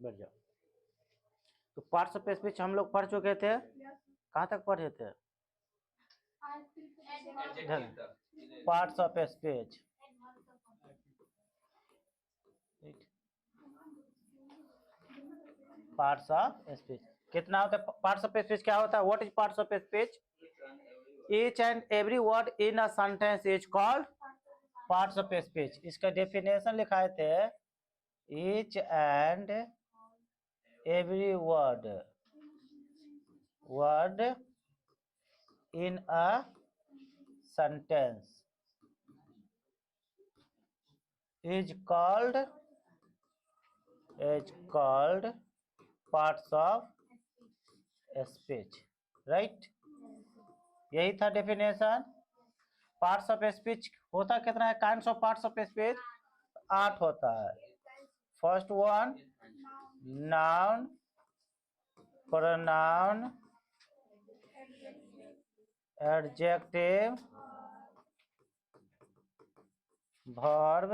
बैठ जाओ। तो पार्ट्स ऑफ स्पीच हम लोग पढ़ चुके थे, कहाँ तक पढ़े थे? Parts of speech. Parts of speech कितना होता है? पार्ट्स ऑफ स्पीच क्या होता है? What is parts of speech? Each and every word in a sentence is called parts of speech. इसका डेफिनेशन लिखाए थे, each and every word in a sentence is called parts of speech, right? यही था definition. Parts of speech होता कितना है? Kinds of parts of speech 8 होता है। First one noun, pronoun, adjective, verb,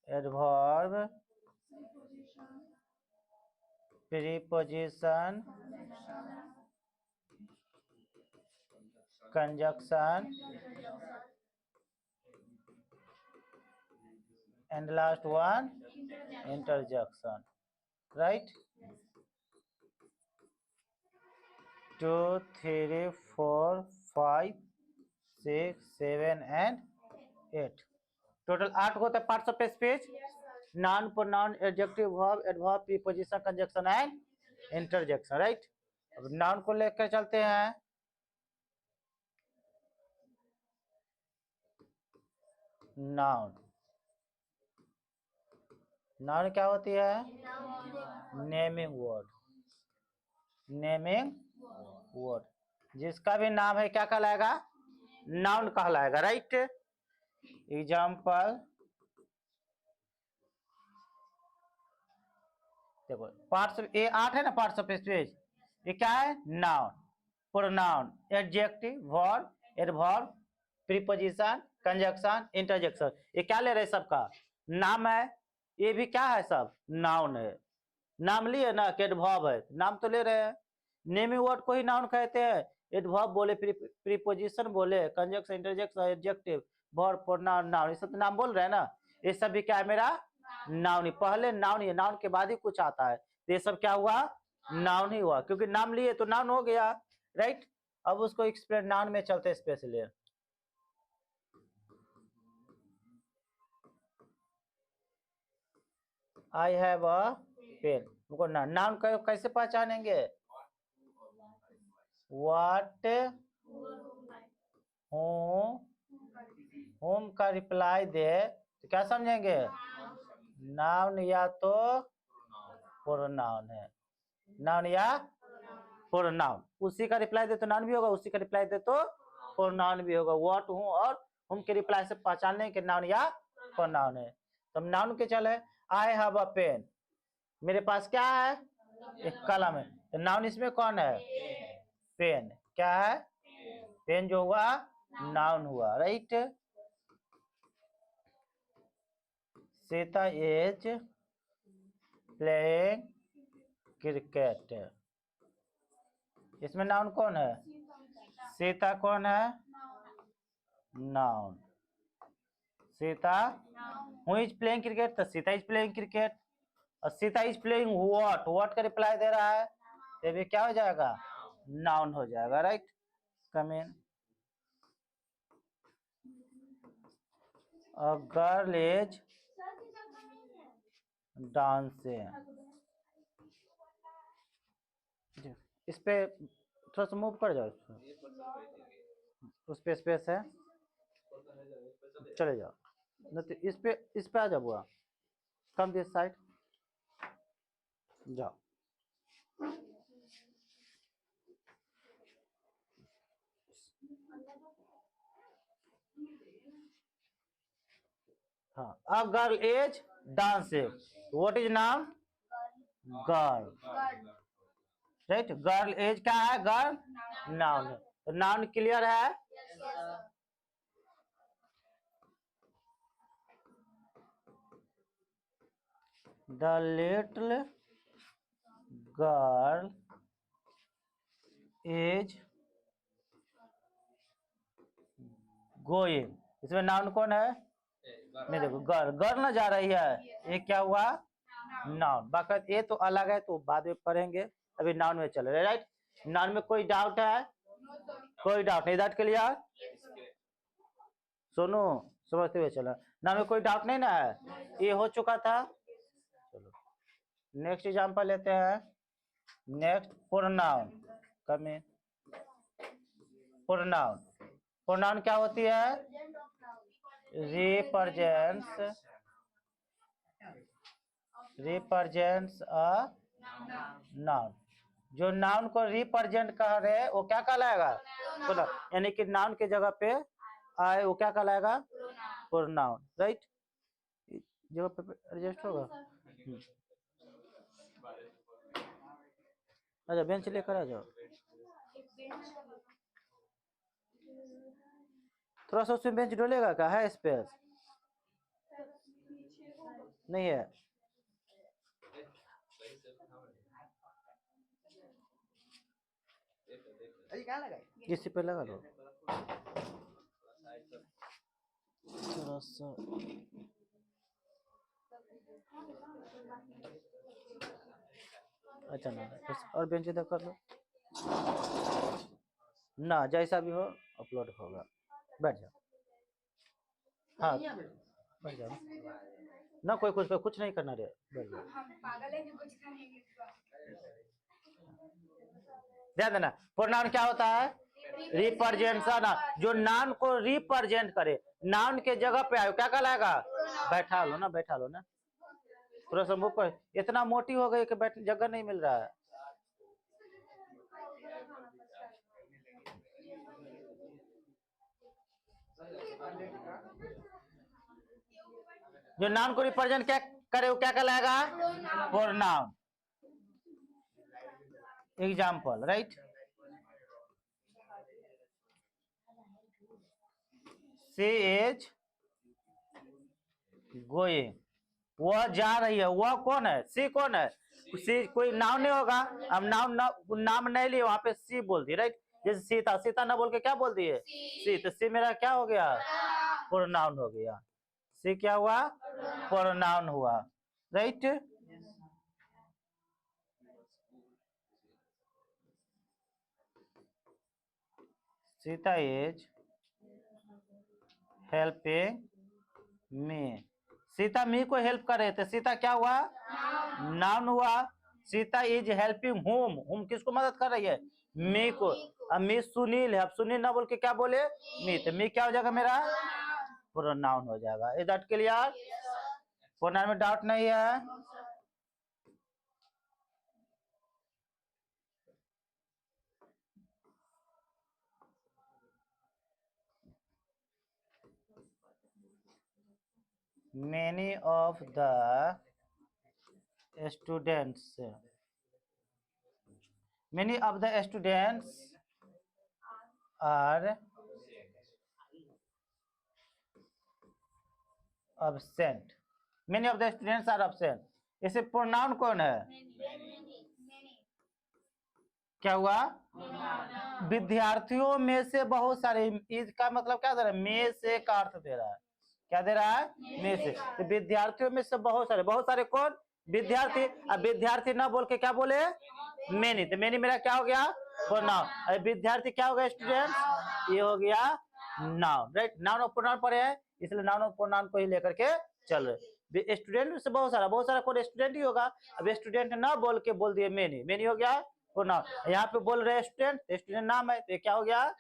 adverb, preposition, conjunction and last one interjection, right? 2 3 4 5 6 7 and 8 total 8 होते हैं parts of speech. Noun, pronoun, adjective, verb, adverb, preposition, conjunction and interjection, right? अब noun को लेकर चलते हैं। Noun क्या होती है? Naming word. नेमिंग वर्ड, जिसका भी नाम है क्या कहलाएगा? नाउन कहलाएगा, राइट? एग्जाम्पल देखो, पार्ट्स ये 8 है ना पार्ट्स ऑफ स्पीच। ये क्या है? Noun, pronoun, adjective, verb, adverb, preposition, conjunction, interjection. ये क्या ले रहे हैं? सबका नाम है। ये भी क्या है? सब नाउन है। नाम लिए ना कि एडवर्ब है, नाम तो ले रहे हैं। नेमिंग वर्ड को ही नाउन कहते हैं। एडवर्ब बोले, प्रीपोजिशन बोले, conjunction, interjection, adjective, verb, pronoun, noun, ये सब तो नाम बोल रहे हैं ना। ये सब भी क्या है? मेरा नाउन ही। पहले नाउन ही, नाउन के बाद ही कुछ आता है। तो ये सब क्या हुआ? नाउन ही हुआ, क्योंकि नाम लिए तो नाउन हो गया, राइट? अब उसको एक्सप्लेन नाउन में चलते specially. I have a pen. उनको नाउन कैसे पहचानेंगे? व्हाट, होम का रिप्लाई दे तो क्या समझेंगे? नाउन या तो प्रोनाउन है। नाउन या प्रोनाउन। उसी का रिप्लाई दे तो नाउन भी होगा, उसी का रिप्लाई दे तो प्रोनाउन भी होगा। व्हाट, हूं और होम के रिप्लाई से पहचान लें कि नाउन या प्रोनाउन है। तो हम नाउन के चले। आई हैव अ पेन, मेरे पास क्या है? एक कलम है। तो नाउन इसमें कौन है? पेन। क्या है? पेन जो हुआ नाउन हुआ, right? Sita is playing cricket, इसमें नाउन कौन है? सीता कौन है? Noun. Sita who is playing cricket, तो सीता इज प्लेइंग क्रिकेट। और Sita is playing what, what का रिप्लाई दे रहा है, ये भी क्या हो जाएगा? नाउन हो जाएगा, right? Come in. A girl is dancing, इस पे थोड़ा सा मूव कर जाओ, उस पे स्पेस है, चले जाओ। नहीं तो इस पे आ जाओ बुआ, कम दिस साइड जाओ। हाँ, a girl is dancing, what is noun? Girl, right? Girl is क्या है? गर्ल नाउन है। तो नाउन क्लियर है? The little girl is going, इसमें नाउन कौन है? नहीं देखो, गर्ल, गर्ल ना जा रही है, ये क्या हुआ? नाउन। बाकी ये तो अलग है, तो बाद में पढ़ेंगे, अभी नाउन में चल रहे, राइट। नाउन में कोई डाउट है? कोई डाउट नहीं, दैट क्लियर? सुनो, समझते हुए चला, नाउन में कोई डाउट नहीं ना है, ये हो चुका था। चलो नेक्स्ट एग्जांपल लेते हैं। नेक्स्ट प्रोनाउन, कम इन। प्रोनाउन, प्रोनाउन क्या होती है? Represents a noun. जो नाउन को रिप्रेजेंट कर रहे हैं वो क्या कहलाएगा? प्रोनाउन। यानी कि नाउन की जगह पे आए वो क्या कहलाएगा? Pronoun, right. जगह पे एडजस्ट होगा। अच्छा बेंच लेकर आ जाओ, थोड़ा सा उसमें बेंच डोलेगा क्या? है स्पेस? नहीं है? इसी पे लगा लो थोड़ा सा। अच्छा ना, और बेंच इधर कर लो ना, जैसा भी हो अपलोड होगा। बैठ जाओ, हाँ बैठ जाओ ना, कोई कुछ नहीं करना रे, बैठ जाओ। ध्यान देना, प्रोनाउन क्या होता है? रिप्रेजेंटेशन। जो नाउन को रिप्रेजेंट करे, नाउन के जगह पे आयो क्या कहलाएगा? बैठा लो ना, बैठा लो ना, थोड़ा सा मुंह पर, इतना मोटी हो गई कि बैठ जगह नहीं मिल रहा है। जो नाउन को रिप्रेजेंट क्या करे वो क्या कहलाएगा? Pronoun. Example, right. She is going, वह जा रही है, वह कौन है? सी कौन है? सी कोई नाउन नहीं होगा, हम नाम नहीं लिए, वहां पे सी बोल दी, राइट। जैसे सीता, सीता ना बोल के क्या बोल दिए? सी, तो सी मेरा क्या हो गया? प्रोनाउन हो गया। सी क्या हुआ? प्रोनाउन हुआ, right. Sita is helping me, Sita me को हेल्प कर रहे थे, सीता क्या हुआ? नाउन हुआ। Sita is helping home, home किसको मदद कर रही है? मी को। अब मी सुनील है, अब सुनील ना बोल के क्या बोले? मी, तो मी क्या हो जाएगा मेरा? प्रोनाउन हो जाएगा। Is that clear? प्रोनाउन में डाउट नहीं है? Many of the students are absent, many of the students are absent, इसे प्रोनाउन कौन है? क्या हुआ? विद्यार्थियों में से बहुत सारे, इसका मतलब क्या दे रहा है? में से का अर्थ दे रहा है, क्या दे रहा है? में से। तो विद्यार्थियों में से बहुत सारे, बहुत सारे कौन? विद्यार्थी। अब विद्यार्थी ना बोल के क्या बोले? मेनी, तो मेनी मेरा क्या हो गया? प्रोनाउन। विद्यार्थी क्या हो गया? स्टूडेंट, ये हो गया नाउन, राइट। नाउन और प्रोनाउन पढ़े हैं, इसलिए नाउन और प्रोनाउन को ही लेकर के चल रहे। स्टूडेंट से बहुत सारा कौन? स्टूडेंट ही होगा। अब स्टूडेंट ना बोल के बोल दिए मेनी, मेनी हो गया प्रोनाउन। यहाँ पे बोल रहे स्टूडेंट, स्टूडेंट नाम है, तो क्या हो गया?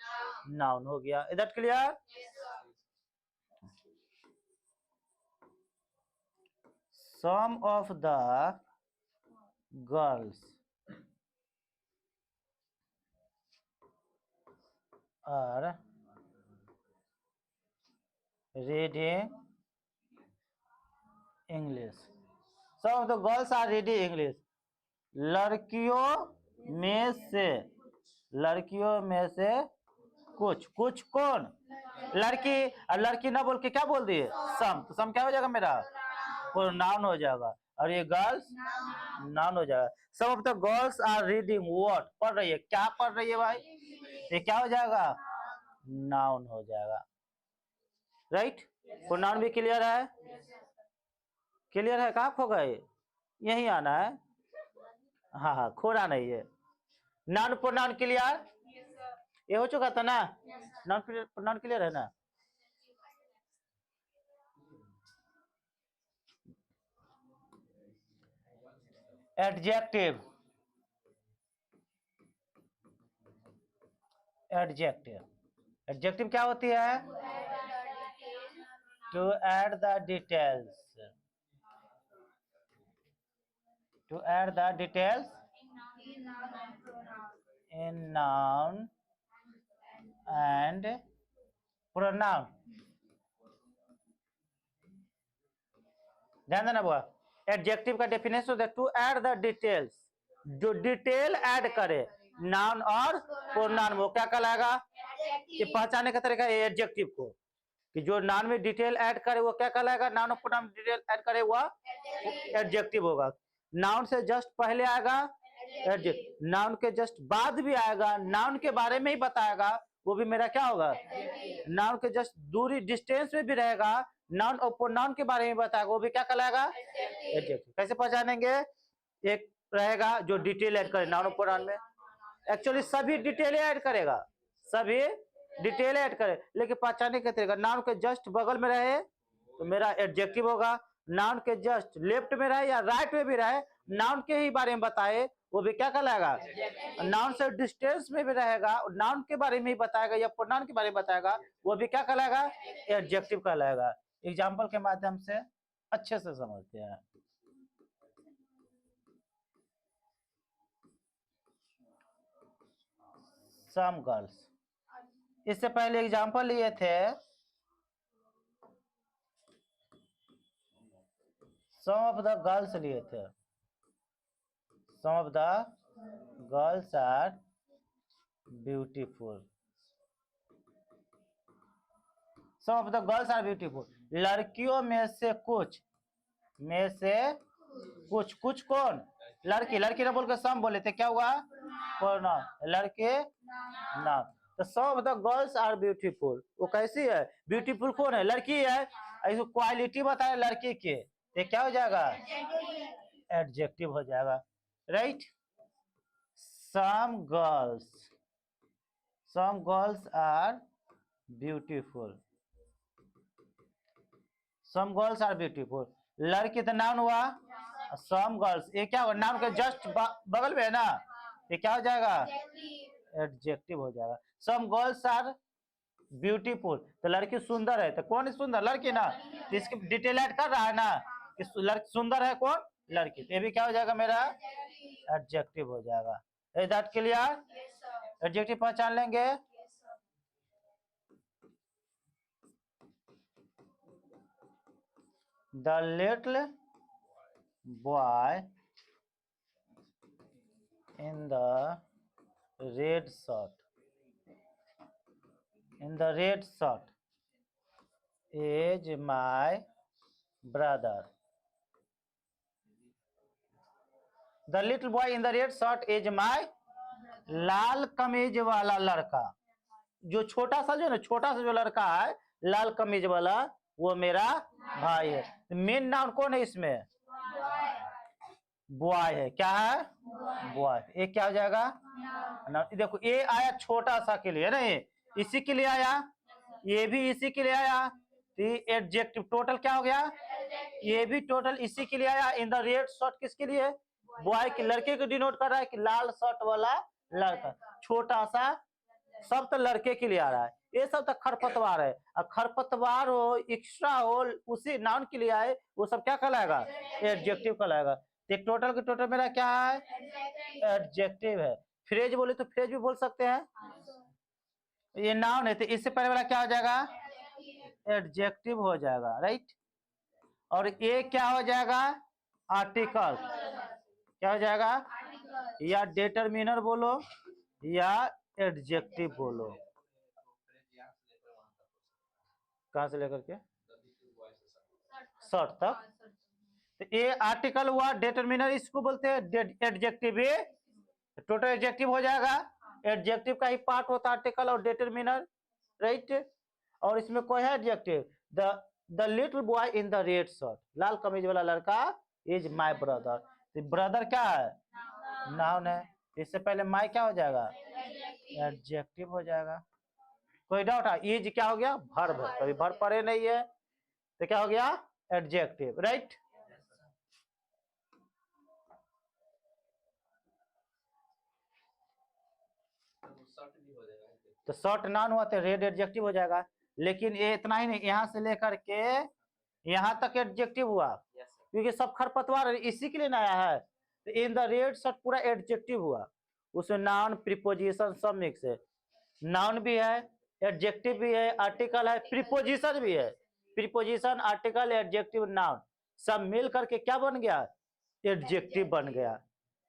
नाउन हो गया। Is that clear? Some of the girls are reading English. Some of the girls are reading English. लड़कियों में से कुछ कौन? लड़की। और लड़की ना बोल के क्या बोल दिए? सम, तो सम क्या हो जाएगा मेरा? प्रोनाउन हो जाएगा। और ये गर्ल्स नाउन हो जाएगा। Some of the girls are reading what, पढ़ रही है, क्या पढ़ रही है भाई, ये क्या हो जाएगा, नाउन हो जाएगा, राइट। प्रोनाउन भी क्लियर है, क्लियर है, कहाँ खो गए, यही आना है, हाँ हाँ खोना नहीं है। नाउन प्रोनाउन क्लियर, ये हो चुका था ना, नाउन प्रोनाउन क्लियर है ना। एडजेक्टिव, एडजेक्टिव, एडजेक्टिव क्या होती है, to add the details, to add the details in noun and pronoun, ध्यान देना बुआ। एडजेक्टिव का डेफिनेशन होता है टू ऐड द डिटेल्स, जो डिटेल ऐड करे नाउन और प्रोनाउन, वो क्या कहलाएगा, ये पहचाने का तरीका है एडजेक्टिव को, कि जो नाउन में डिटेल ऐड करे वो क्या कहलाएगा, नाउन और प्रोनाउन डिटेल ऐड करे वो एडजेक्टिव होगा। नाउन से जस्ट पहले आएगा एडजेक्टिव, नाउन के जस्ट बाद भी आएगा, नाउन के बारे में ही बताएगा, वो भी मेरा क्या होगा, नाउन के जस्ट दूरी डिस्टेंस में भी रहेगा, नाउन और प्रोनाउन के बारे में बताएगा, वो भी क्या कहलाएगा, एडजेक्टिव। कैसे पहचानेंगे, एक रहेगा जो डिटेल ऐड करे नाउन और प्रोनाउन में, एक्चुअली सभी डिटेल ऐड करेगा, सभी डिटेल ऐड करे, लेकिन पहचाने के तरीका, नाउन के जस्ट बगल में रहे तो मेरा एडजेक्टिव होगा, नाउन के जस्ट लेफ्ट में रहे या राइट में भी रहे, नाउन के ही बारे में बताए, वो भी क्या कहलाएगा, नाउन से डिस्टेंस में भी रहेगा, नाउन के बारे में ही बताएगा या प्रोनाउन के बारे में बताएगा, वो भी क्या कहलाएगा, एडजेक्टिव कहलाएगा। एग्जाम्पल के माध्यम से अच्छे से समझते हैं। सम गर्ल्स, इससे पहले एग्जाम्पल लिए थे सम ऑफ द गर्ल्स लिए थे, some of the girls are beautiful, some of the girls are beautiful, लड़कियों में से कुछ, में से कुछ, कुछ कौन, लड़की, लड़की ना बोल के सम बोले थे, क्या हुआ, प्रोनाउन, लड़के नाउन, तो some of the girls are beautiful, वो कैसी है, ब्यूटीफुल कौन है, लड़की है, ऐसे क्वालिटी बताए लड़की के, ये क्या हो जाएगा, एडजेक्टिव हो जाएगा, right. Some girls are beautiful, some girls are beautiful, लड़की तो नाउन हुआ, सम गर्ल्स ये क्या हुआ, नाउन के जस्ट बगल में है ना, ये क्या हो जाएगा, एडजेक्टिव हो जाएगा। सम गर्ल्स आर ब्यूटीफुल, तो लड़की सुंदर है, तो कौन सुंदर, लड़की ना, तो इसकी डिटेल ऐड कर रहा है ना, कि लड़की सुंदर है, कौन, लड़की, तो ये भी क्या हो जाएगा मेरा, एडजेक्टिव हो जाएगा। इज दैट क्लियर, एडजेक्टिव पहचान लेंगे। The little boy in the red shirt, in the red shirt is my brother. The little boy in the red shirt is my, लाल कमीज वाला लड़का, जो छोटा सा, जो ना छोटा सा जो लड़का है लाल कमीज वाला, वो मेरा भाई है। मेन नाउन कौन है इसमें, बॉय है, क्या है, बॉय, ये क्या हो जाएगा ना, देखो ये आया छोटा सा के लिए ना, ये इसी के लिए आया, ये भी इसी के लिए आया, तो एडजेक्टिव टोटल क्या हो गया, ये भी टोटल इसी के लिए आया। इन द रेड शर्ट किसके लिए, बॉय के, लड़के को डिनोट कर रहा है कि लाल शर्ट वाला लड़का, छोटा सा, सब तो लड़के के लिए आ रहा है, ये सब तो खरपतवार है, और खरपतवार हो एक्स्ट्रा हो उसी नाउन के लिए आए, वो सब क्या कहलाएगा, एडजेक्टिव कहलाएगा। तो टोटल के टोटल मेरा क्या है, एडजेक्टिव है। फ्रेज बोले तो फ्रेज भी बोल सकते हैं, ये नाउन है तो इससे पहले वाला क्या हो जाएगा, एडजेक्टिव हो जाएगा, राइट। और ये क्या हो जाएगा, आर्टिकल, क्या हो जाएगा, या डिटरमिनर बोलो या एडजेक्टिव बोलो, कहां से लेकर के शर्ट तक, तो ये आर्टिकल हुआ, डिटरमिनर इसको बोलते हैं एडजेक्टिव। ये टोटल एडजेक्टिव हो जाएगा। एडजेक्टिव का ही पार्ट होता है आर्टिकल और डिटरमिनर, राइट। और इसमें कोई है adjective, the little boy in the red shirt, लाल कमीज वाला लड़का इज माय ब्रदर। तो ब्रदर क्या है, नाउन है। इससे पहले माय क्या हो जाएगा, एडजेक्टिव हो जाएगा। कोई डाउट है, इज क्या हो गया, वर्ब। कभी वर्ब पढ़े नहीं है तो क्या हो गया, एडजेक्टिव, राइट। तो शॉर्ट नाउन हुआ तो रेड एडजेक्टिव हो जाएगा। लेकिन ये इतना ही नहीं, यहाँ से लेकर के यहाँ तक एडजेक्टिव हुआ, क्योंकि सब खरपतवार इसी के लिए नया है। तो इन द रेड शर्ट पूरा एडजेक्टिव हुआ, उसमें नाउन प्रीपोजिशन सब मिक्स है। नाउन भी है, एडजेक्टिव भी है, आर्टिकल है, प्रीपोजिशन भी है। प्रीपोजिशन, आर्टिकल, एडजेक्टिव, नाउन सब मिल करके क्या बन गया, एडजेक्टिव बन गया।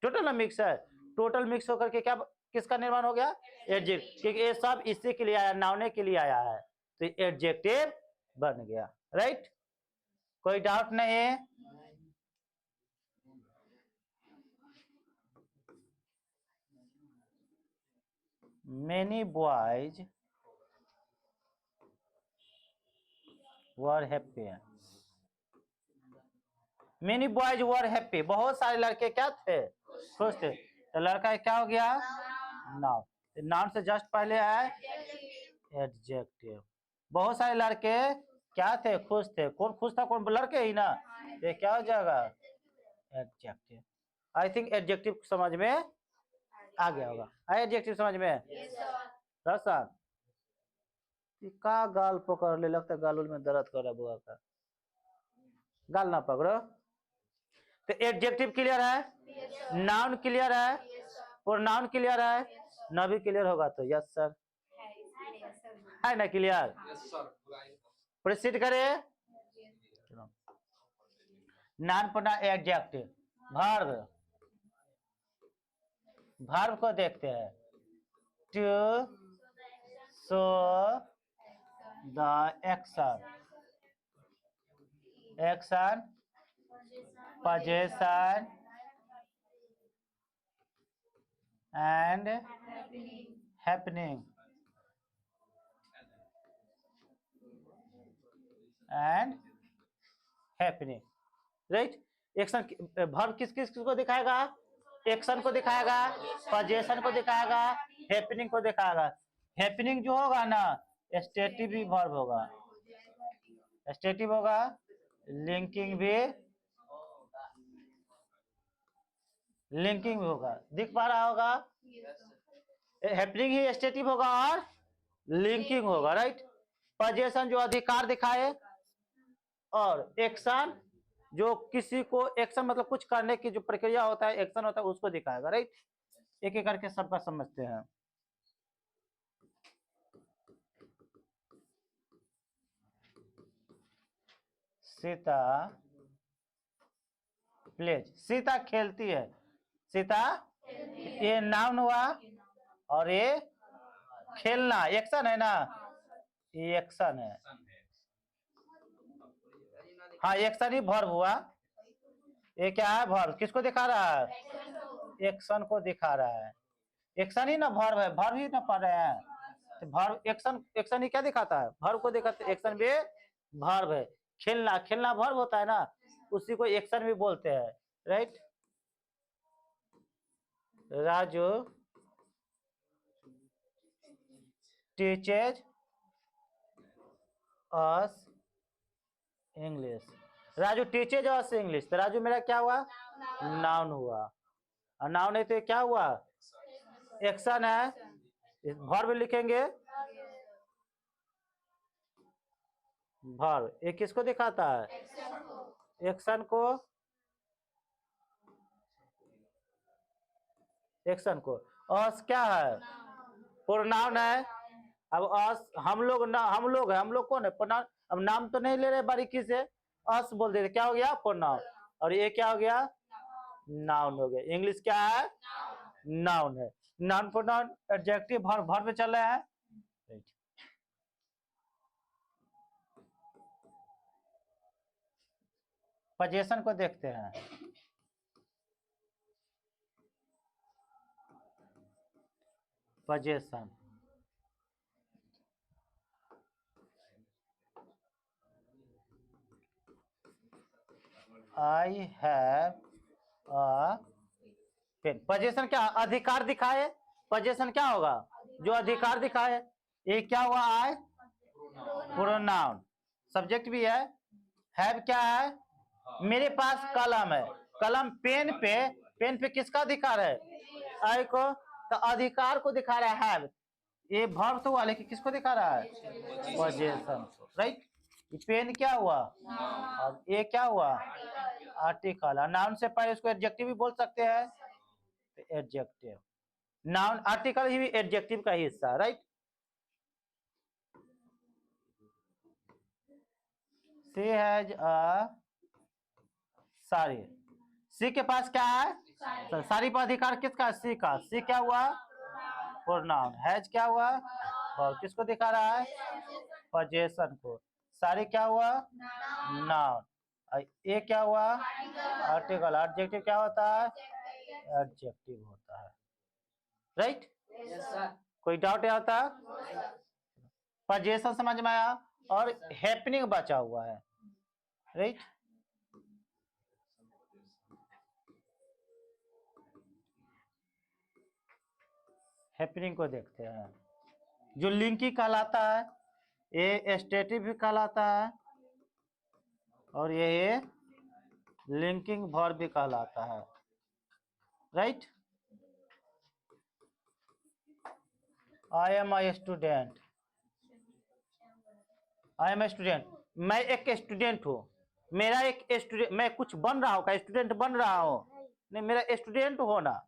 टोटल ना मिक्स है, टोटल मिक्स होकर के क्या, किसका निर्माण हो गया, एडजेक्टिव। क्योंकि ये सब इसी के लिए आया, नाउने के लिए आया है, तो एडजेक्टिव बन गया, राइट। कोई डाउट नहीं है। Many boys were happy, many boys were happy, बहुत सारे लड़के क्या थे, खुश थे। तो लड़का क्या हो गया, नाउन। नाउन से जस्ट पहले है एडजेक्टिव। बहुत सारे लड़के क्या थे, खुश थे। कौन खुश था, कौन, लड़के ही ना, ये क्या हो जाएगा, एडजेक्टिव। आई थिंक एडजेक्टिव समझ में आ गया होगा। है एडजेक्टिव समझ में, रसन का गाल पकड़ ले, लगता है गाल में दर्द कर रहा बुआ का, गाल ना पकड़ो। तो एडजेक्टिव क्लियर है, नाउन क्लियर है, प्रोनाउन क्लियर है, ना भी क्लियर होगा तो यस सर है ना, क्लियर। प्रोसीड करें। Noun pronoun adjective, verb, verb को देखते हैं। To show the action, action, position and happening, and happening, right. Action, verb किस किस को दिखाएगा, एक्शन को दिखाएगा, पोजीशन को दिखाएगा, हैपनिंग को दिखाएगा। हैपनिंग जो होगा ना, स्टेटिव भी वर्ब होगा, स्टेटिव होगा, लिंकिंग भी, लिंकिंग भी होगा, दिख पा रहा होगा। हैपनिंग ही स्टेटिव होगा और लिंकिंग होगा, राइट। पोजीशन जो अधिकार दिखाए, और एक्शन जो किसी को, एक्शन मतलब कुछ करने की जो प्रक्रिया होता है, एक्शन होता है, उसको दिखाएगा, राइट। एक एक करके सबका समझते हैं। सीता प्लेज, सीता खेलती है, सीता, ये नाउन हुआ, और ये खेलना एक्शन है ना, ये एक्शन है। हाँ एक्शन ही वर्ब हुआ। ये क्या है, वर्ब किसको दिखा रहा है, एक्शन को दिखा रहा है। एक्शन ही ना वर्ब है, वर्ब ही ना पढ़ रहे हैं, तो वर्ब एक्शन, एक्शन ही क्या दिखाता है, वर्ब को दिखाते, एक्शन भी वर्ब है। खेलना, खेलना वर्ब होता है ना, उसी को एक्शन भी बोलते हैं, राइट। राजू टीचेज अस इंग्लिश, राजू टीचेज अस इंग्लिश, तो राजू मेरा क्या हुआ, नाउन हुआ। और नाउन है तो क्या हुआ, एक्शन है। वर्ब लिखेंगे, वर्ब ये किसको दिखाता है, एक्शन को, एक्शन को। अस क्या है, प्रोनाउन है। अब अस, हम लोग ना, हम लोग है, हम लोग कौन है, प्रोनाउन। अब नाम तो नहीं ले रहे बारीकी से, अस बोल देते, क्या हो गया, प्रोनाउन। और ये क्या हो गया, नाउन हो गया। इंग्लिश क्या है, नाउन है। Noun pronoun adjective verb, verb में चल रहे हैं। पोजीशन को देखते हैं। Position, I have a pen. Position क्या, अधिकार दिखाए। पोजीशन क्या होगा, जो अधिकार दिखाए। ये क्या हुआ, आई प्रोनाउन, सब्जेक्ट भी है। हैव क्या है, मेरे पास कलम है, कलम पेन पे किसका अधिकार है, आई को, तो अधिकार को दिखा रहा है हैव। ये वर्ब तो हुआ, लेकिन किसको दिखा रहा है, पोजीशन, राइट। पेन क्या हुआ, और ये क्या हुआ, आर्टिकल। नाउन से पहले उसको एडजेक्टिव भी बोल सकते हैं, एडजेक्टिव। नाउन आर्टिकल ही एडजेक्टिव का ही हिस्सा, right. She has a sari, she के पास क्या है, साड़ी पर अधिकार किसका, सी का। सी क्या हुआ, प्रोनाउन। हैज क्या हुआ, और किसको दिखा रहा है, पोजीशन को। साड़ी क्या हुआ, नाउन। ये क्या हुआ, आर्टिकल। एडजेक्टिव क्या होता है, एडजेक्टिव होता है, राइट। कोई डाउट यहाँ तक, पोजीशन समझ में आया, और हैपनिंग बचा हुआ है, राइट। हैपनिंग को देखते हैं, जो लिंकी कहलाता है, ये स्टेटिव भी कहलाता है, और ये लिंकिंग वर्ब भी कहलाता है, right. I am a student, I am a student, मैं एक स्टूडेंट हूँ। मेरा एक स्टूडेंट, मैं कुछ बन रहा हूँ, का स्टूडेंट बन रहा हूँ, नहीं, मेरा स्टूडेंट होना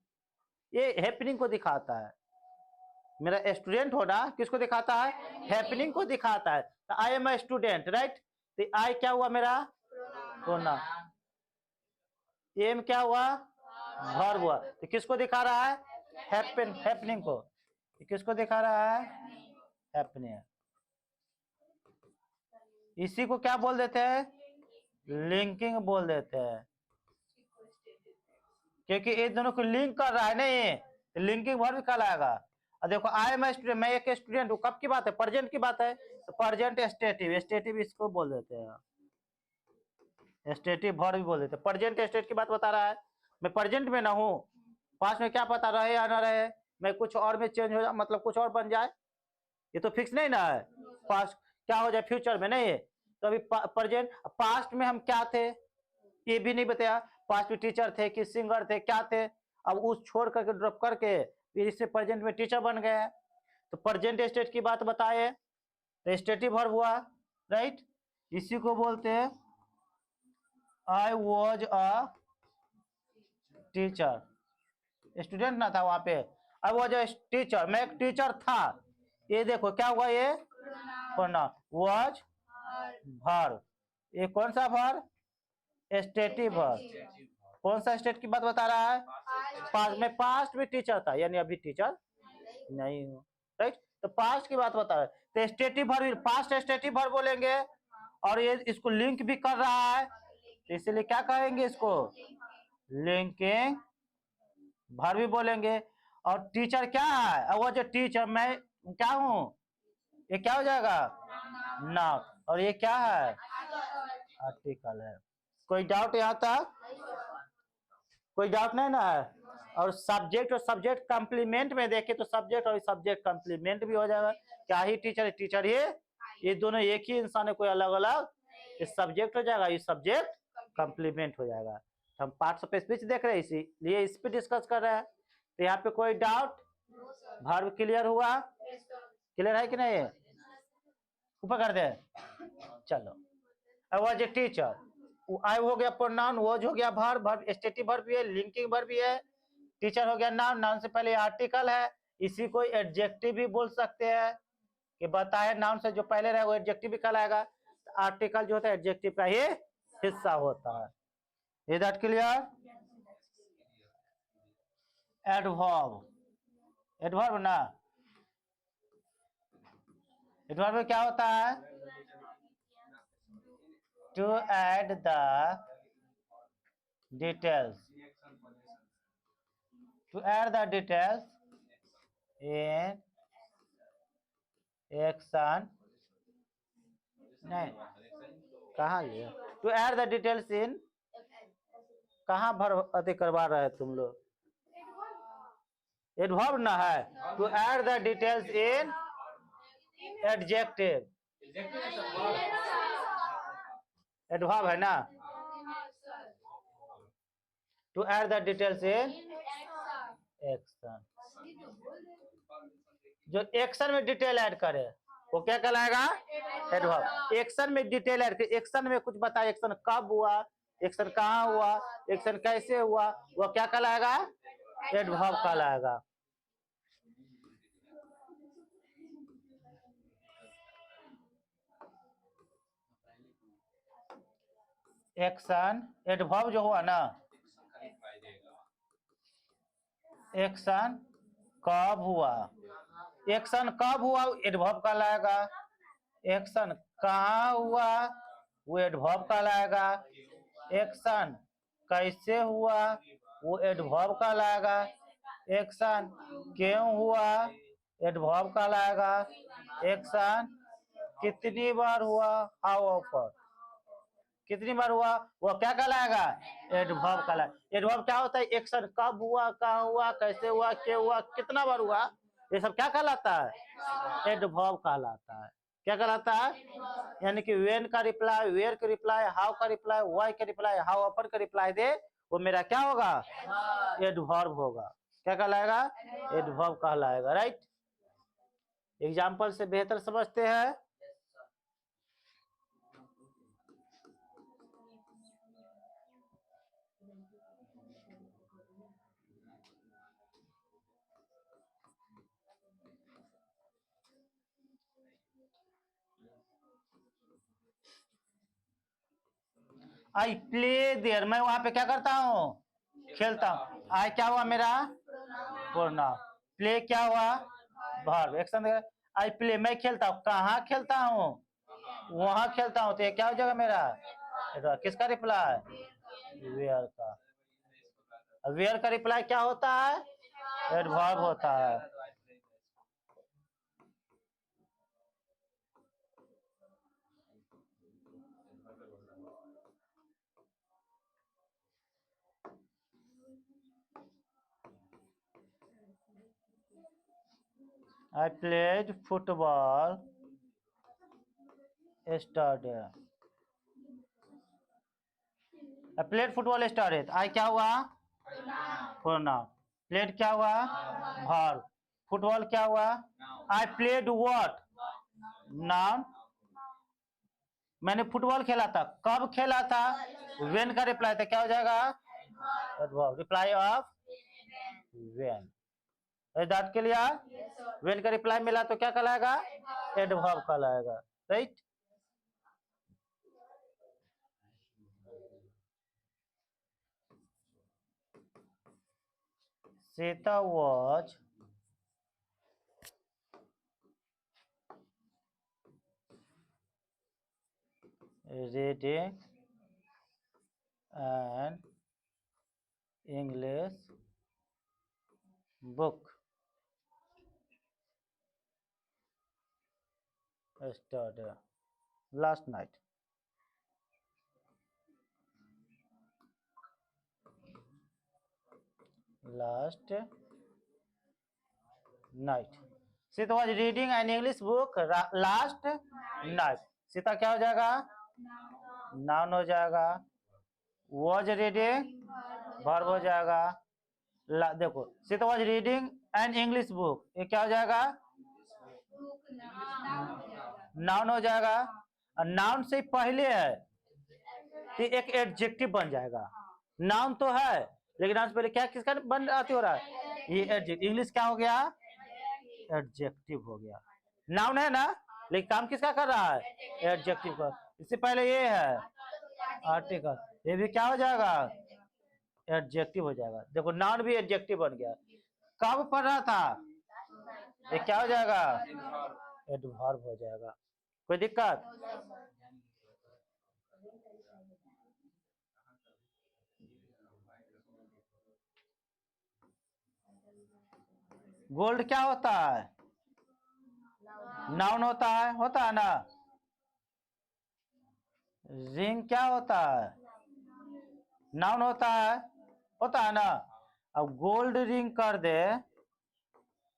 ये हैपनिंग को दिखाता है। मेरा स्टूडेंट होना किसको दिखाता है, हैपनिंग को दिखाता है। आई एम अ स्टूडेंट, राइट। तो आई क्या हुआ, मेरा प्रोनाउन। एम क्या हुआ, वर्ब हुआ। तो किसको दिखा रहा है, हैपनिंग को। किसको दिखा रहा है, हैपनिंग। इसी को क्या बोल देते हैं, लिंकिंग बोल देते हैं, क्योंकि ये दोनों को लिंक कर रहा है ना, ये लिंकिंग वर्ब कहलाएगा। और देखो आई एम स्टूडेंट, मैं एक स्टूडेंट हूँ, कब की बात है, प्रेजेंट की बात है, तो प्रेजेंट स्टेटिव इसको बोल देते हैं, स्टेटिव वर्ब भी बोल देते हैं। प्रेजेंट स्टेट की बात बता रहा है, मैं प्रेजेंट में ना हूँ, पास्ट में क्या पता रहे या ना रहे, मैं कुछ और में चेंज हो जाए, मतलब कुछ और बन जाए, ये तो फिक्स नहीं ना है। पास्ट क्या हो जाए, फ्यूचर में नहीं है। तो अभी प्रेजेंट, पास्ट में हम क्या थे ये भी नहीं बताया, पास्ट में टीचर थे कि सिंगर थे, क्या थे। अब उस छोड़ करके ड्रॉप करके फिर इससे प्रेजेंट में टीचर बन गए, तो प्रेजेंट स्टेट की बात बताए, तो स्टेटिव वर्ब हुआ, राइट। इसी को बोलते हैं I was a teacher, student ना था वहां पे, आई वॉज अ टीचर, मैं एक टीचर था। ये देखो क्या हुआ, ये प्रोनाउन, वॉज वर्ब, ये कौन सा वर्ब, स्टेटिव वर्ब। कौन सा स्टेट की बात बता रहा है, पास्ट में, पास्ट में टीचर था, यानी अभी टीचर नहीं हूँ, राइट। तो पास्ट की बात बता रहा है, तो stative verb, past stative verb बोलेंगे, और ये इसको लिंक भी कर रहा है, तो इसलिए क्या कहेंगे, इसको लिंकिंग वर्ब भी बोलेंगे। और टीचर क्या है, वो जो टीचर, मैं क्या हूँ, ये क्या हो जाएगा, नाउन, और ये क्या है, आर्टिकल है। कोई डाउट यहाँ तक, कोई डाउट नहीं ना है। और सब्जेक्ट और सब्जेक्ट कंप्लीमेंट में देखे तो सब्जेक्ट और सब्जेक्ट कंप्लीमेंट भी हो जाएगा। क्या ही टीचर है, टीचर ये दोनों एक ही इंसान है, कोई अलग अलग, ये सब्जेक्ट हो जाएगा, ये सब्जेक्ट कंप्लीमेंट हो जाएगा। हम पार्ट्स ऑफ स्पीच देख रहे हैं, इसीलिए इस पे डिस्कस कर रहे हैं। तो यहाँ पे कोई डाउट, वर्ब क्लियर हुआ, क्लियर है कि नहीं, ऊपर कर दे, चलो। आई वाज ए टीचर, आई हो गया प्रोनाउन, वॉज हो गया वर्ब, वर्ब स्टेटिव वर्ब भी है, लिंकिंग वर्ब भी है। टीचर हो गया नाउन, नाउन से पहले आर्टिकल है, इसी को एडजेक्टिव भी बोल सकते हैं, कि बताए नाउन से जो पहले रहे वो एडजेक्टिव भी कहलाएगा। आर्टिकल जो होता है एडजेक्टिव का ही हिस्सा होता है। Is that clear. Adverb, adverb ना, एडवर्ब में क्या होता है, to add the details, to add the details in action, नहीं कहाँ लिया, to add the details in, कहाँ भर अति करवा रहे हैं तुम लोग, एडवर्ब ना है, to add the details in adjective, adverb है ना, to add the details in action, जो एक्शन में डिटेल ऐड करे वो क्या कहलाएगा, एडवर्ब। एक्शन में डिटेल ऐड करे, एक्शन में कुछ बताए, एक्शन कब हुआ, एक्शन कहाँ हुआ, एक्शन कैसे हुआ, वो क्या कहलाएगा, एडवर्ब कहलाएगा। एक्शन एडवर्ब जो हुआ ना, एक्शन कब हुआ, एक्शन कब हुआ एडवर्ब कहलाएगा, एक्शन कहाँ हुआ वो एडवर्ब कहलाएगा, एक्शन कैसे हुआ वो एडवर्ब कहलाएगा, एक्शन क्यों हुआ एडवर्ब कहलाएगा, एक्शन कितनी बार हुआ, हाउ ऑफन, कितनी बार हुआ वो क्या कहलाएगा, एडवर्ब कहलाएगा। एडवर्ब क्या होता है, एक्शन कब हुआ, कहाँ हुआ, कैसे हुआ, क्यों हुआ, कितना बार हुआ, ये सब क्या कहलाता है, एडवर्ब कहलाता है। क्या कहलाता है, यानी कि व्हेन का रिप्लाई, वेयर का रिप्लाई, हाउ का रिप्लाई, व्हाई का रिप्लाई, हाउ ऑफन का रिप्लाई दे वो मेरा क्या होगा, एडवर्ब होगा। क्या कहलाएगा, एडवर्ब कहलाएगा। राइट, एग्जाम्पल से बेहतर समझते हैं। आई प्ले देयर, मैं वहां पे क्या करता हूँ, खेलता हूँ। आई क्या हुआ मेरा, प्रोनाउन, प्ले क्या हुआ, वर्ब, एक्शन। आई प्ले मैं खेलता हूँ, कहाँ खेलता हूँ, वहां खेलता हूँ, तो ये क्या हो जाएगा मेरा, किसका रिप्लाई, वेयर का। वेयर का रिप्लाई क्या होता है, एडवर्ब होता है। I played football yesterday. I played football yesterday. I क्या हुआ, प्रोनाउन, प्लेड क्या हुआ, वर्ब, फुटबॉल क्या हुआ, I played what, नाउन, मैंने फुटबॉल खेला था, कब खेला था, वेन का रिप्लाई था, क्या हो जाएगा, adverb, reply off when. That के लिए वेन का रिप्लाई मिला तो क्या कहलाएगा, एडवर्ब कहलाएगा। Right, Sita was reading an English book yesterday, last night. Last night. Sita was reading an English book last night. Sita क्या हो जाएगा, नाउन हो जाएगा, was reading वर्ब हो जाएगा। देखो Sita was reading an English book, ये क्या हो जाएगा, नाउन हो जाएगा। नाउन से पहले है तो एक एडजेक्टिव बन जाएगा। नाउन तो है लेकिन नाउन से पहले क्या किसका बन आती हो रहा है, ये एडजेक्टिव, इंग्लिश क्या हो गया, एडजेक्टिव हो गया। नाउन है ना लेकिन काम किसका कर रहा है, एडजेक्टिव का। इससे पहले ये है आर्टिकल, ये भी क्या हो जाएगा, एडजेक्टिव हो जाएगा। देखो नाउन भी एडजेक्टिव बन गया। कब पढ़ रहा था, ये क्या हो जाएगा, एडवर्ब हो जाएगा। कोई दिक्कत, गोल्ड क्या होता है? नाउन होता है ना। रिंग क्या होता है? नाउन होता है ना। अब गोल्ड रिंग कर दे,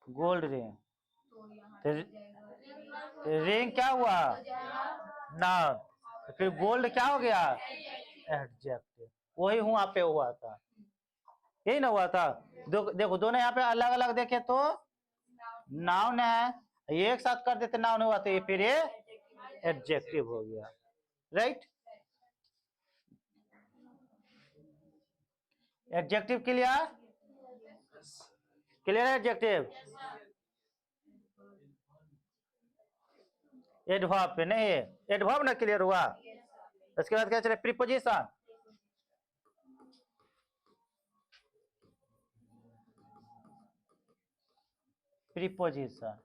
गोल्ड रिंग, तो रिंग क्या हुआ? नाउन। तो फिर गोल्ड क्या हो गया? एडजेक्टिव। वही वहां पे हुआ था, यही ना हुआ था। देखो दोनों यहाँ पे अलग अलग देखे तो नाउन है, ये एक साथ कर देते नाउन हुआ तो ये फिर ये एडजेक्टिव हो गया, राइट। Adjective clear? क्लियर है एडजेक्टिव? एडवर्ब पे नहीं, एडवर्ब ना क्लियर हुआ। उसके बाद क्या चले? प्रीपोजिशन। प्रीपोजिशन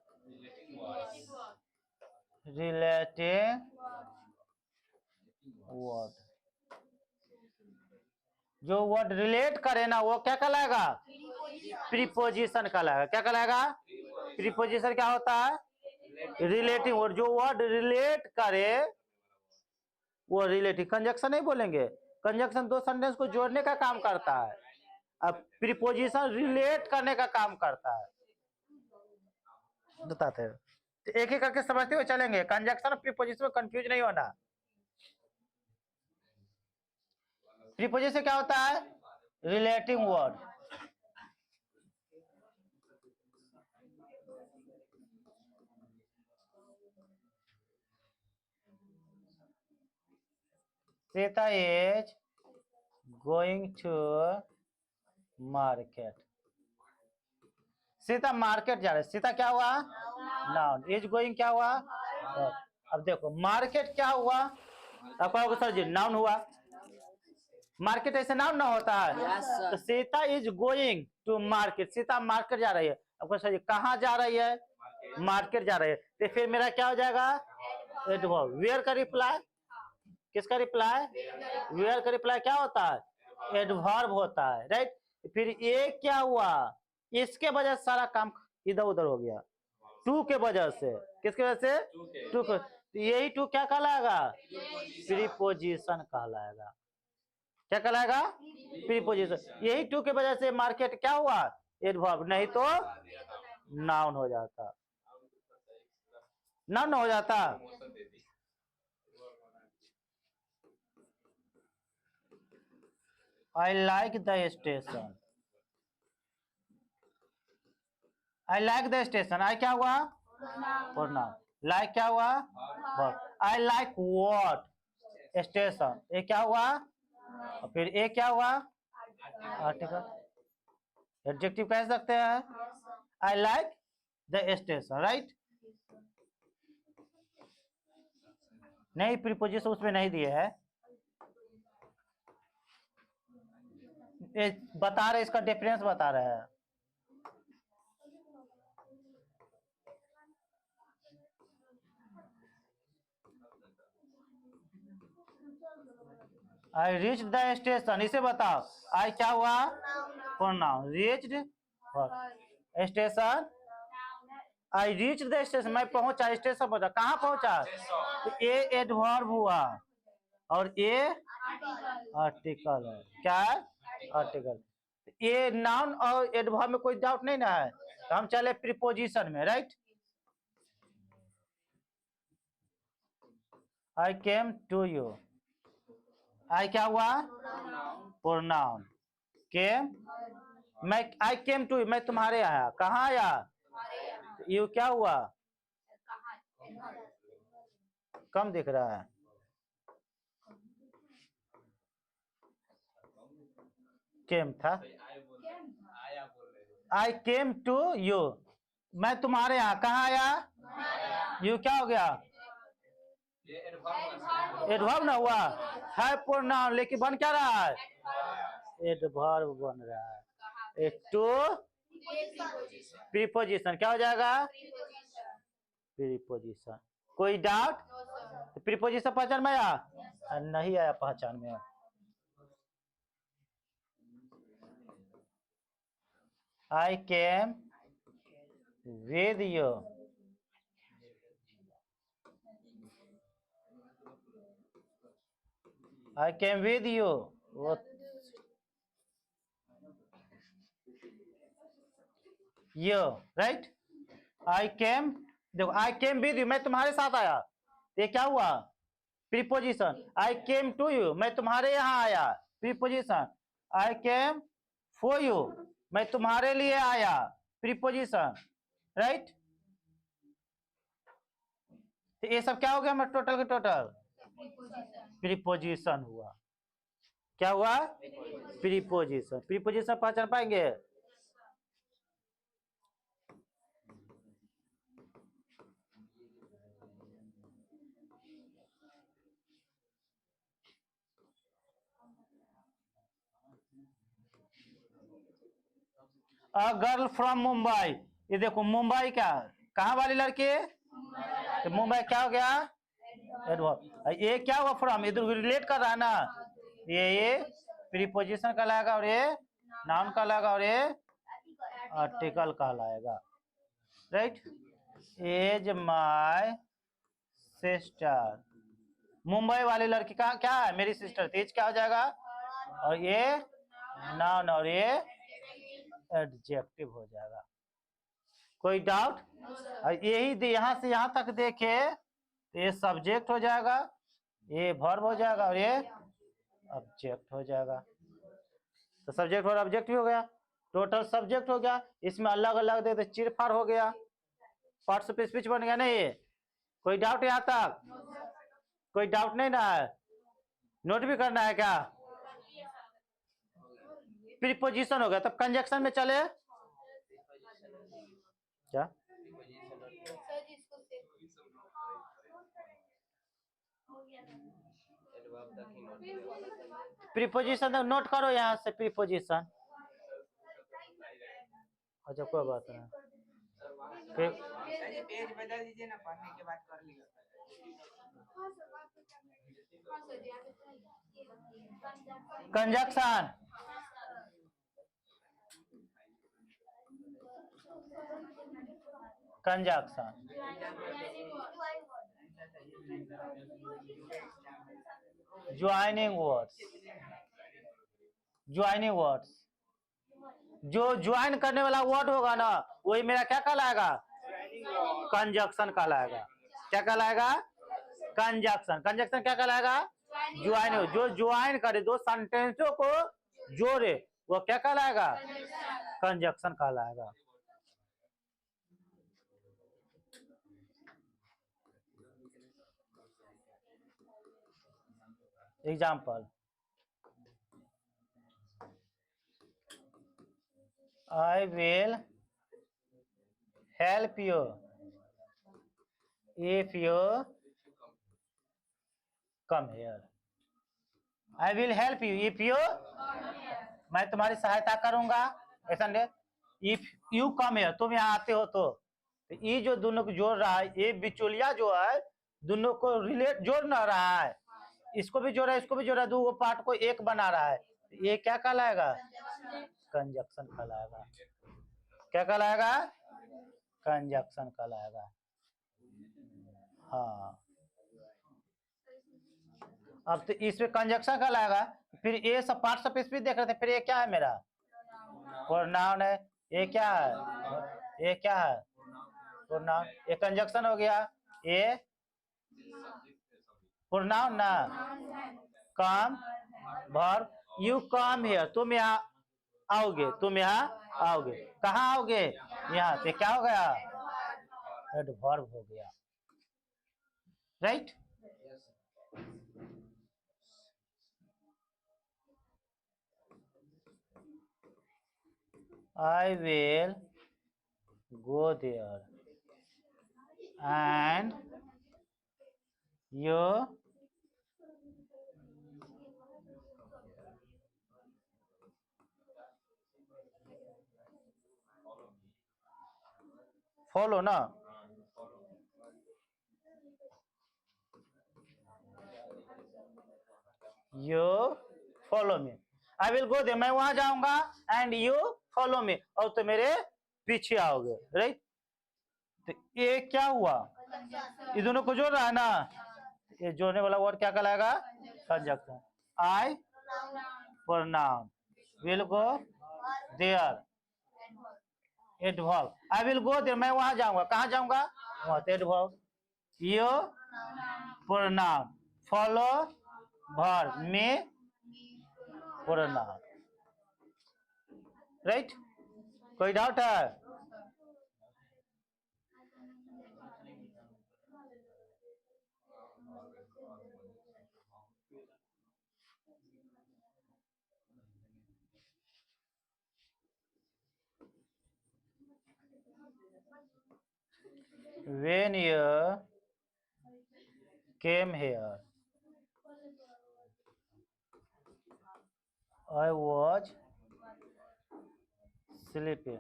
रिलेटिंग वर्ड, जो वर्ड रिलेट करे ना वो क्या कहलाएगा? प्रीपोजिशन कहलाएगा। क्या कहलाएगा? प्रीपोजिशन क्या होता है? Relating word. जो वर्ड रिलेट करे वो रिलेटिव। कंजक्शन नहीं बोलेंगे, कंजक्शन दो सेंटेंस को जोड़ने का काम करता है, अब प्रीपोजिशन रिलेट करने का काम करता है। बताते हैं तो एक एक करके समझते हुए चलेंगे। कंजक्शन और प्रीपोजिशन में कंफ्यूज नहीं होना। प्रीपोजिशन क्या होता है? Relating word. Sita is going to market. Sita market जा रहा है। सीता क्या हुआ? नाउन। इज गोइंग क्या हुआ? अब देखो मार्केट क्या हुआ? अब कहोगे सर जी नाउन हुआ। मार्केट ऐसे नाउन ना होता है। तो Sita is going to market, Sita market जा रही है। अब सर जी कहाँ जा रही है? मार्केट जा रही है। तो फिर मेरा क्या हो जाएगा? एडवर्ब। वेयर का रिप्लाई, किसका रिप्लाई? वेयर का रिप्लाई क्या होता है? एडवर्ब होता है, राइट। फिर ये क्या हुआ? इसके वजह से सारा काम इधर उधर हो गया, टू के वजह से। किसके वजह से? टू के। यही टू क्या कहलाएगा? प्रीपोजिशन कहलाएगा। क्या कहलाएगा? प्रीपोजिशन। यही टू के वजह से मार्केट क्या हुआ? एडवर्ब, नहीं तो नाउन हो जाता, नाउन हो जाता। I like the station, I like the station. I क्या हुआ? प्रोनाउन। लाइक क्या हुआ? I like what? स्टेशन। ये क्या हुआ? और फिर ए क्या हुआ? आर्टिकल। एडजेक्टिव कह सकते हैं। आई लाइक द स्टेशन, राइट। नहीं, प्रीपोजिशन उसमें नहीं दिए है, बता रहे, इसका डिफरेंस बता रहे हैं। आई रीच द स्टेशन, इसे बताओ। आई क्या हुआ? Pronoun. Reached station. I reach the station, मैं पहुंचा, स्टेशन पहुंचा। कहाँ पहुंचा? तो ए एडवर्ब हुआ और ए आर्टिकल है। क्या है? आर्टिकल। ये नाउन और एडवर्ब में कोई डाउट नहीं ना है। तो हम चले प्रीपोजिशन में, right. I came to you. I क्या हुआ? प्रोनाउन। केम, मैं आई केम टू, मैं तुम्हारे आया। कहाँ आया? यू क्या हुआ? कम दिख रहा है। केम था। आई केम टू यू, मैं तुम्हारे यहाँ। कहाँ आया? यू क्या हो गया? एडवर्ब ना हुआ है, प्रोनाउन, लेकिन बन क्या रहा है? एडवर्ब बन रहा है। टू प्रीपोजिशन क्या हो जाएगा? प्रीपोजिशन। कोई डाउट? प्रीपोजिशन पहचान में आया? नहीं आया पहचान में। आई केम with you. I came with you. What? You, right? I came, देखो I came with you, मैं तुम्हारे साथ आया, ये क्या हुआ? Preposition. I came to you, मैं तुम्हारे यहाँ आया. Preposition. I came for you, मैं तुम्हारे लिए आया. Preposition, right? तो ये सब क्या हो गया हमारा टोटल के टोटल? प्रीपोजिशन हुआ. क्या हुआ? प्रीपोजिशन. प्रीपोजिशन पहचान पाएंगे? A girl from Mumbai. ये देखो मुंबई क्या, कहाँ वाली लड़की? तो मुंबई क्या हो गया? एडवर्ब. ये क्या हुआ? फ्रॉम, इधर रिलेट कर रहा है ना, ये प्रीपोजिशन कहलाएगा और ये नाउन कहलाएगा और ये आर्टिकल कहलाएगा, right? Is my sister. Mumbai वाली लड़की का क्या है? मेरी सिस्टर. तेज क्या हो जाएगा? और ये नाउन और ये एडजेक्टिव हो जाएगा. कोई डाउट? यही यहाँ से यहाँ तक देखे, ये सब्जेक्ट हो जाएगा, ये वर्ब हो जाएगा और ये ऑब्जेक्ट हो जाएगा. तो सब्जेक्ट और ऑब्जेक्ट भी हो गया, टोटल सब्जेक्ट हो गया. इसमें अलग अलग दे दे, चिरफाड़ हो गया, पार्ट्स ऑफ स्पीच बन गया. नहीं, कोई डाउट यहाँ तक? कोई डाउट नहीं ना है? नोट भी करना है क्या? प्रीपोजिशन हो गया, तब कंजक्शन में चले. क्या? प्रीपोजिशन नोट करो यहाँ से. प्रीपोजिशन, अच्छा कोई बात नहीं. पेज बदल दीजिए ना, पढ़ने के बाद कर लीजिए. Conjunction. Conjunction. Joining words. Joining words, जो ज्वाइन करने वाला वर्ड होगा ना, वही मेरा क्या कहलाएगा? कंजक्शन कहलाएगा. क्या कहलाएगा? कंजक्शन. कंजक्शन क्या कहलाएगा? ज्वाइन. जो ज्वाइन करे, दो सेंटेंसों को जोड़े, वो क्या कहलाएगा? कंजक्शन कहलाएगा. Example, I will help you if you come here. I will help you if you, मैं तुम्हारी सहायता करूंगा. ऐसा नहीं, if you come here, तुम यहाँ आते हो तो ये जो दोनों को जोड़ रहा है, ये बिचौलिया जो है, दोनों को रिलेट जोड़ ना रहा है. इसको भी जोड़ा, इसको भी जोड़ा, दो पार्ट को एक बना रहा है. ये क्या कहलाएगा? कंजक्शन कहलाएगा. क्या कहलाएगा? कंजक्शन कहलाएगा. हाँ, अब तो इसमें कंजक्शन कहलाएगा. फिर ये सब पार्ट्स ऑफ स्पीच देख रहे थे. फिर ये क्या है? मेरा प्रोनाउन है. ये क्या है? ये क्या है? प्रोनाउन. ये कंजक्शन हो गया. ये प्रोनाउन ना, कम वर्ब. यू कम हियर, तुम यहाँ आओगे. तुम यहाँ आओगे. कहाँ आओगे? यहाँ से. क्या हो गया? एडवर्ब हो गया, right? I will go there and you follow ना. You follow me. I will go there, मैं वहां जाऊंगा. And you follow me, और तो मेरे पीछे आओगे, राइट? तो ये क्या हुआ, ये दोनों को जोड़ रहा है ना, ये जोड़ने वाला वर्ड क्या कहलाएगा, conjunction. I pronoun will go there, adverb I will go there, मैं वहां जाऊंगा, कहां जाऊंगा, वहां, adverb. You pronoun follow verb में प्रोनाउन, राइट। कोई डाउट है, when you came here I was sleeping।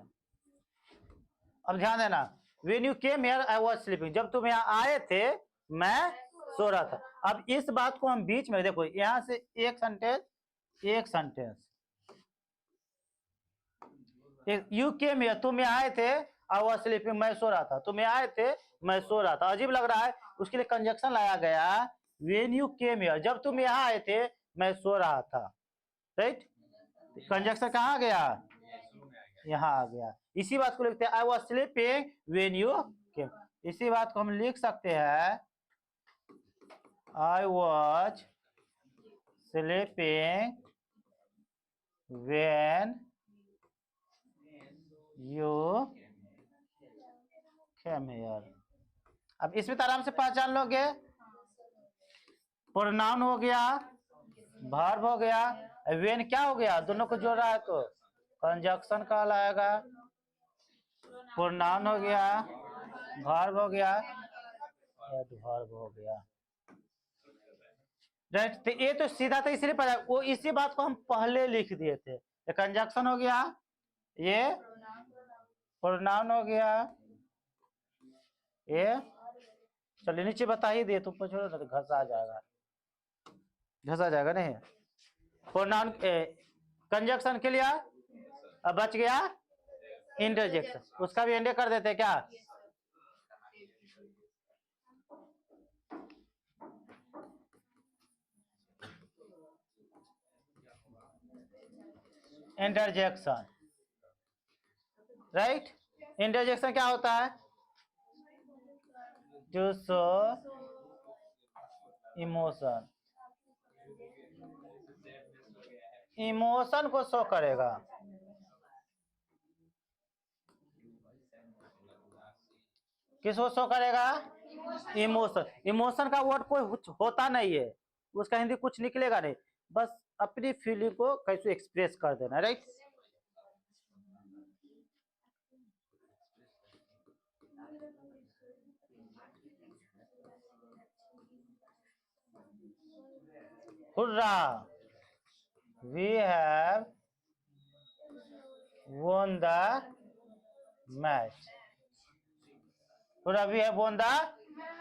अब ध्यान देना, when you came here I was sleeping, जब तुम यहाँ आए थे मैं सो रहा था। अब इस बात को हम बीच में देखो, यहां से एक सेंटेंस, यू केम हियर, तुम यहाँ आए थे, आई वाज स्लीपिंग, मैं सो रहा था, तुम यहाँ आए थे मैं सो रहा था, अजीब लग रहा है, उसके लिए कंजक्शन लाया गया, व्हेन यू केम हियर, जब तुम यहाँ आए थे मैं सो रहा था, राइट। कंजक्शन कहाँ गया, यहाँ आ गया। इसी बात को लिखते हैं I was sleeping when you came, इसी बात को हम लिख सकते हैं I was sleeping when you came here. अब इसमें तो आराम से पहचान लोगे, प्रोनाउन हो गया, वर्ब हो गया, व्हेन क्या हो गया, दोनों को जोड़ रहा है तो कंजक्शन कहलाएगा, प्रोनाउन हो गया, वर्ब हो गया, एडवर्ब हो गया, राइट। तो ये तो सीधा तो इसलिए पता, वो इसी बात को हम पहले लिख दिए थे, ये कंजक्शन हो गया, ये प्रोनाउन हो गया, ये चलिए नीचे बता ही दिए, तुम छोड़ो ना तो घसा जाएगा नहीं, प्रोनाउन कंजक्शन के लिए। अब बच गया इंटरजेक्शन, उसका भी एंडे कर देते क्या, इंटरजेक्शन, राइट। इंटरजेक्शन क्या होता है, टू शो इमोशन, इमोशन को शो करेगा, किसको शो करेगा, इमोशन। इमोशन का वर्ड कोई होता नहीं है, उसका हिंदी कुछ निकलेगा नहीं, बस अपनी फीलिंग को कैसे एक्सप्रेस कर देना, right. Hurrah, we have won the match, hurrah we have won the,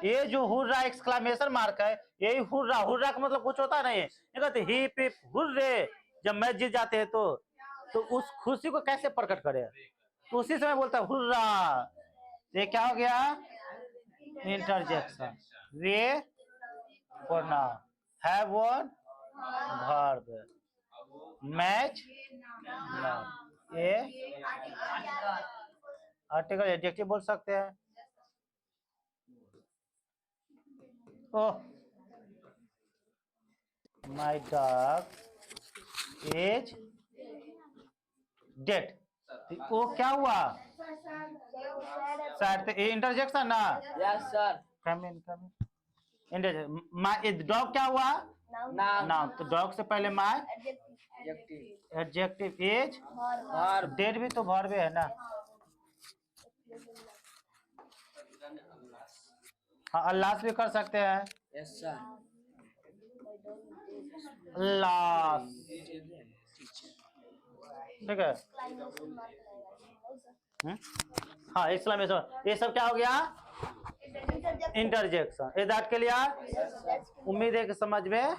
ये जो हुर्रा एक्सक्लेमेशन मार्क है, यही हुर्रा, हुर्रा का मतलब कुछ होता नहीं है, ये कहते हिप हिप हुर्रे, जब मैच जीत जाते हैं तो उस खुशी को कैसे प्रकट करे, तो उसी समय बोलता है हुर्रा। ये क्या हो गया, इंटरजेक्शन, वे प्रोनाउन, हैव वोन वर्ब, मैच ये आर्टिकल, एडजेक्टिव बोल सकते हैं। Oh my dog is dead, वो क्या हुआ, सर तो इंटरजेक्शन ना, yes sir, come in interjection, my dog क्या हुआ, नाउन, तो डॉग से पहले my adjective is verb, dead भी तो वर्ब है ना, हाँ अल्लाह भी कर सकते हैं, यस सर, अल्लाह, ठीक है। हाँ एक्सक्लेमेशन, ये सब क्या हो गया, इंटरजेक्शन। इज दैट क्लियर, उम्मीद है कि समझ में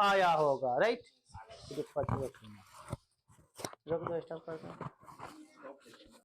आया होगा, राइट। रख दो, स्टार्ट करते हैं।